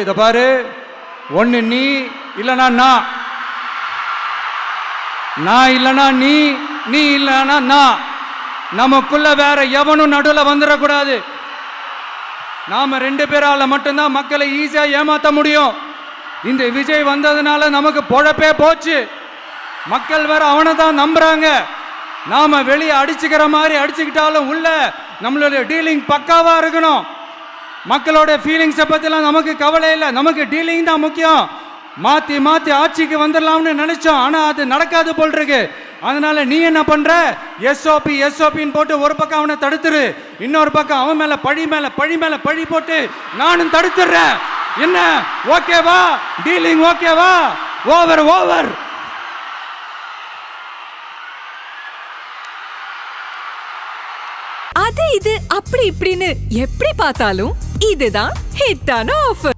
இத பாரு, ஒன்னு நீ இல்லனா நான் இல்லனா நீ இல்லனா நான். நமக்குள்ள வேற எவனும் நடுவில் வந்துடக்கூடாது. நாம 2 பேரால மட்டும்தான் மக்களை ஈஸியா ஏமாத்த முடியும். இந்த விஜய் வந்ததுனால நமக்கு பொழப்பே போச்சு. மக்கள் வேற அவனை தான் நம்புறாங்க. நாம வெளியே அடிச்சுக்கிற மாதிரி அடிச்சுக்கிட்டாலும் உள்ள நம்மளுடைய டீலிங் பக்காவா இருக்கணும். மக்களோட ஃபீலிங்ஸை பத்திலாம் நமக்கு கவலை இல்லை, நமக்கு டீலிங் தான் முக்கியம். மாத்தி மாத்தி ஆட்சிக்கு வந்துடலாம்னு நினைச்சோம், ஆனா அது நடக்காது போல் இருக்கு. அதனால நீ என்ன பண்ற, எஸ்ஓபின்னு போட்டு ஒரு பக்கம் அவனை தடுத்துரு, இன்னொரு பக்கம் அவன் மேல பழி போட்டு நானும் தடுத்துடுறேன். என்ன ஓகேவா? டீலிங் ஓகேவா? ஓவர். அது இது அப்படி இப்படின்னு எப்படி பார்த்தாலும் இதுதான் ஹிட்டான ஆஃபர்.